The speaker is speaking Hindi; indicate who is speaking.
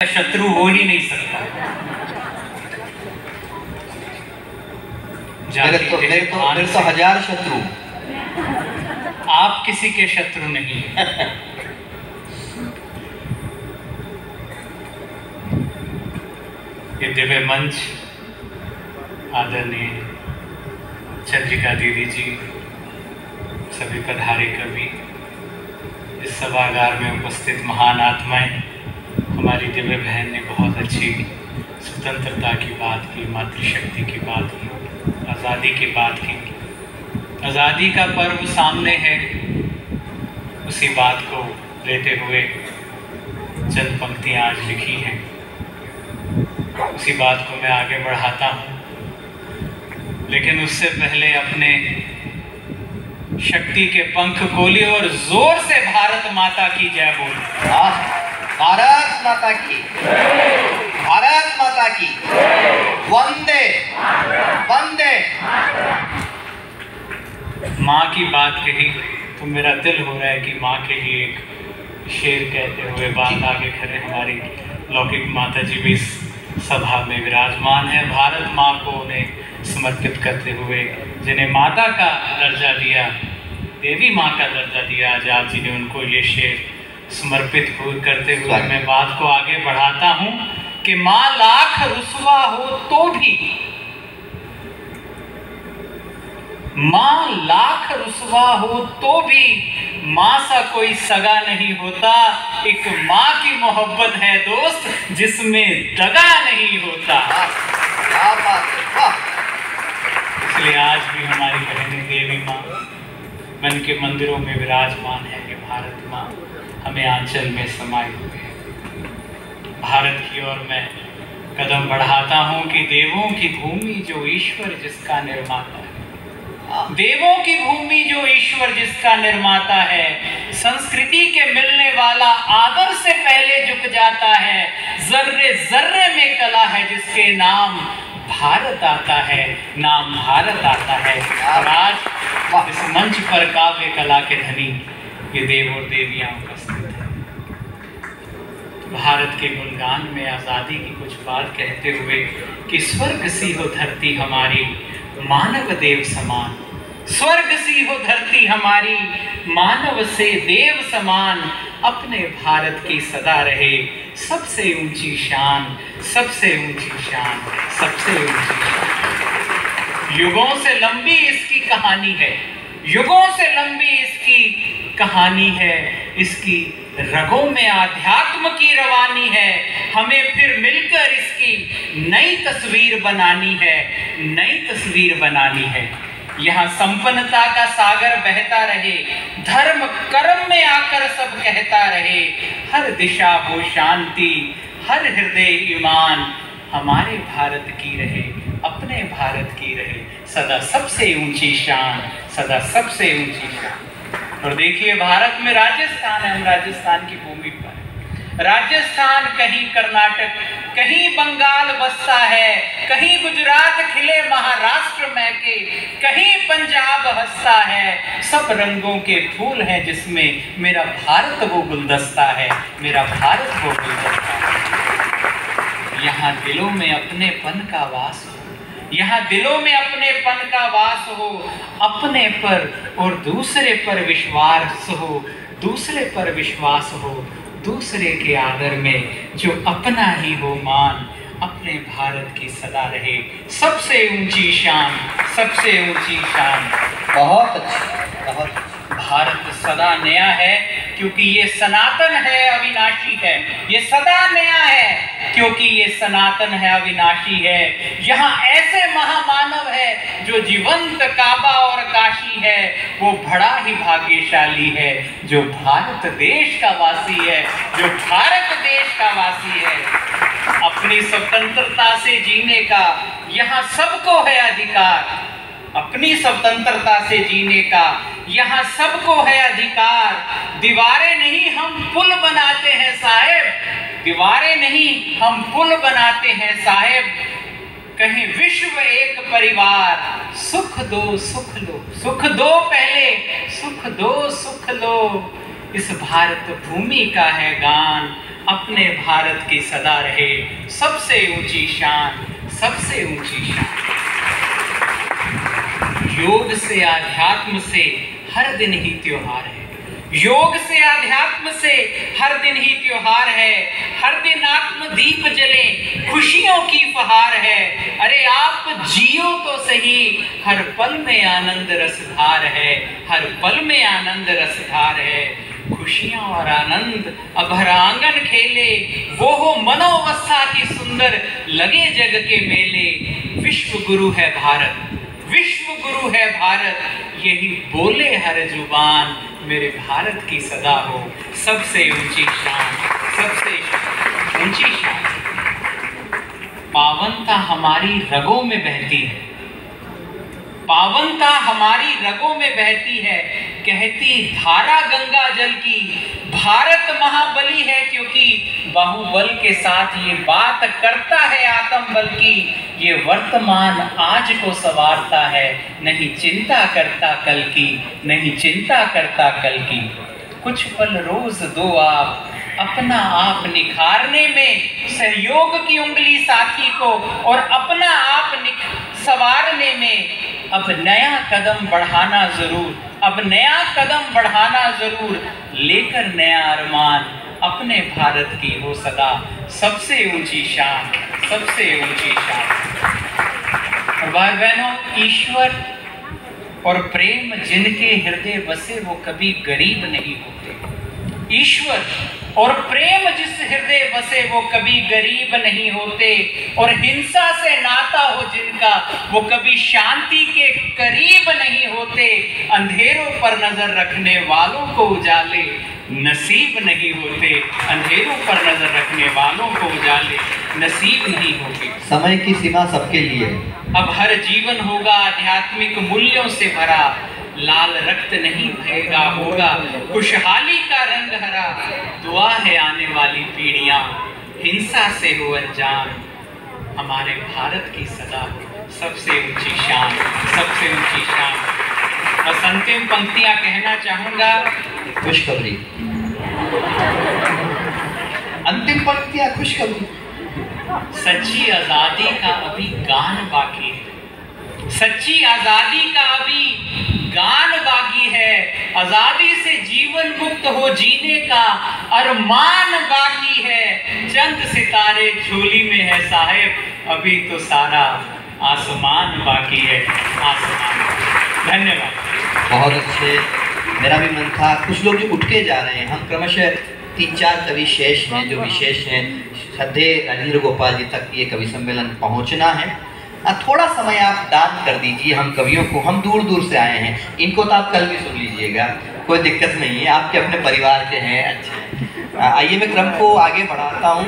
Speaker 1: शत्रु हो ही नहीं सकता।
Speaker 2: मेरे तो 1000 शत्रु,
Speaker 1: आप किसी के शत्रु नहीं। ये दिव्य मंच आदरणीय चंद्रिका दीदी जी, सभी पधारे कवि, इस सभागार में उपस्थित महान आत्माएं, हमारी दिव्य बहन ने बहुत अच्छी स्वतंत्रता की बात की, मातृशक्ति की बात की, आज़ादी की बात की। आज़ादी का पर्व सामने है, उसी बात को लेते हुए चंद पंक्तियाँ आज लिखी हैं, उसी बात को मैं आगे बढ़ाता हूँ। लेकिन उससे पहले अपने शक्ति के पंख खोलिए और जोर से भारत माता की जय बोलिए।
Speaker 2: भारत माता की, भारत माता की, वंदे वंदे।
Speaker 1: माँ की बात कही तो मेरा दिल हो रहा है कि माँ के लिए एक शेर कहते हुए बात आगे करें। हमारी लौकिक माता जी भी इस सभा में विराजमान है। भारत माँ को उन्हें समर्पित करते हुए, जिन्हें माता का दर्जा दिया, देवी माँ का दर्जा दिया, आज आप जी ने उनको ये शेर समर्पित करते हुए मैं बात को आगे बढ़ाता हूँ कि माँ लाख रुसवा हो तो भी, माँ लाख रुसवा हो तो भी माँ सा कोई सगा नहीं होता। एक माँ की मोहब्बत है दोस्त जिसमें दगा नहीं होता। इसलिए आज भी हमारी बहनें देवी माँ मन के मंदिरों में विराजमान है कि भारत माँ हमें आंचल में समाये हुए है। भारत की ओर मैं कदम बढ़ाता हूँ कि देवों की भूमि जो ईश्वर जिसका निर्माता है, देवों की भूमि जो ईश्वर जिसका निर्माता है, संस्कृति के मिलने वाला आदर से पहले झुक जाता है। जर्रे जर्रे में कला है जिसके नाम भारत आता है, नाम भारत आता है। और आज इस मंच पर काव्य कला के धनी ये देव और देवियां उपस्थित हैं। भारत के गुणगान में आज़ादी की कुछ बात कहते हुए कि स्वर्ग सी हो धरती हमारी मानव देव समान, स्वर्ग सी हो धरती हमारी मानव से देव समान, अपने भारत की सदा रहे सबसे ऊंची शान, सबसे ऊंची शान, सबसे ऊंची शान। युगों से लंबी इसकी कहानी है, युगों से लंबी इसकी कहानी है, इसकी रगों में आध्यात्म की रवानी है। हमें फिर मिलकर इसकी नई तस्वीर बनानी है, नई तस्वीर बनानी है। यहाँ संपन्नता का सागर बहता रहे, धर्म कर्म में आकर सब कहता रहे, हर दिशा हो शांति, हर हृदय ईमान, हमारे भारत की रहे, अपने भारत की रहे सदा सबसे ऊंची शान, सदा सबसे ऊंची शान। और देखिए भारत में राजस्थान है, हम राजस्थान की भूमि पर, राजस्थान कहीं कर्नाटक, कहीं बंगाल बसता है, कहीं गुजरात खिले महाराष्ट्र महके, कहीं पंजाब हंसता है। सब रंगों के फूल हैं जिसमें मेरा भारत वो गुलदस्ता है, मेरा भारत वो गुलदस्ता है। यहाँ दिलों में अपनेपन का वास हो, यहाँ दिलों में अपनेपन का वास हो, अपने पर और दूसरे पर विश्वास हो, दूसरे पर विश्वास हो, दूसरे के आदर में जो अपना ही हो मान, अपने भारत की सदा रहे सबसे ऊंची शान, सबसे ऊंची शान।
Speaker 2: बहुत अच्छा, बहुत अच्छा।
Speaker 1: भारत सदा नया है क्योंकि ये सनातन है, अविनाशी है। ये सदा नया है क्योंकि ये सनातन है, अविनाशी है। यहाँ ऐसे महामानव है जो जीवंत काबा और काशी है, वो बड़ा ही भाग्यशाली है जो भारत देश का वासी है, जो भारत देश का वासी है। अपनी स्वतंत्रता से जीने का यहाँ सबको है अधिकार, अपनी स्वतंत्रता से जीने का यहाँ सबको है अधिकार। दीवारें नहीं हम पुल बनाते हैं साहेब, दीवारें नहीं हम पुल बनाते हैं साहेब। कहें विश्व एक परिवार, सुख दो सुख लो, सुख दो पहले, सुख दो सुख लो। इस भारत भूमि का है गान, अपने भारत की सदा रहे सबसे ऊंची शान, सबसे ऊंची शान। योग से आध्यात्म से हर दिन ही त्योहार है, योग से आध्यात्म से हर दिन ही त्योहार है। हर दिन आत्मदीप जले, खुशियों की फहार है। अरे आप जियो तो सही, हर पल में आनंद रसधार है, हर पल में आनंद रसधार है। खुशियां और आनंद अब हर आंगन खेले, वो हो मनोवस्था की सुंदर लगे जग के मेले। विश्व गुरु है भारत, विश्व गुरु है भारत, यही बोले हर जुबान, मेरे भारत की सदा हो सबसे ऊंची शान, सबसे ऊंची शान। पावनता हमारी रगों में बहती है, पावनता हमारी रगों में बहती है। कहती धारा गंगा जल की, भारत महाबली है क्योंकि बाहुबल के साथ ये बात करता है आत्म बल की। ये वर्तमान आज को संवारता है, नहीं चिंता करता कल की, नहीं चिंता करता कल की। कुछ पल रोज दो आप अपना आप निखारने में, सहयोग की उंगली साथी को और अपना आप संवारने में। अब नया कदम बढ़ाना जरूर, अब नया कदम बढ़ाना जरूर, लेकर नया अरमान, अपने भारत की हो सदा सबसे ऊंची शान, सबसे ऊंची शान। और भाई बहनों, ईश्वर और प्रेम जिनके हृदय बसे वो कभी गरीब नहीं होते। ईश्वर और प्रेम जिस हृदय बसे वो कभी गरीब नहीं होते। और हिंसा से नाता हो जिनका वो कभी शांति के करीब नहीं होते। अंधेरों पर नजर रखने वालों को उजाले नसीब नहीं होते, अंधेरों पर नजर रखने वालों को उजाले नसीब नहीं होते।
Speaker 2: समय की सीमा सबके लिए।
Speaker 1: अब हर जीवन होगा आध्यात्मिक मूल्यों से भरा, लाल रक्त नहीं बहेगा, होगा खुशहाली का रंग हरा। दुआ है आने वाली पीढ़ियां हिंसा से हो अनजान, हमारे भारत की सदा सबसे ऊंची शान, सबसे ऊंची शान। बस अंतिम पंक्तियां कहना चाहूंगा।
Speaker 2: खुशखबरी, अंतिम पंक्तियां खुशखबरी।
Speaker 1: सच्ची आजादी का अभी गान बाकी है, सच्ची आजादी का अभी गान बाकी है। आजादी से जीवन मुक्त हो जीने का अरमान बाकी है। चंद सितारे झोली में है साहेब, अभी तो सारा आसमान बाकी है, आसमान। धन्यवाद।
Speaker 2: बहुत अच्छे। मेरा भी मन था, कुछ लोग जो उठ के जा रहे हैं, हम क्रमशः 3-4 कवि शेष हैं जो विशेष हैं। श्रद्धेय राजेंद्र गोपाल जी तक ये कवि सम्मेलन पहुंचना है। थोड़ा समय आप दान कर दीजिए हम कवियों को, हम दूर दूर से आए हैं। इनको तो आप कल भी सुन लीजिएगा, कोई दिक्कत नहीं है, आपके अपने परिवार के हैं, अच्छे। आइए मैं क्रम को आगे बढ़ाता हूँ।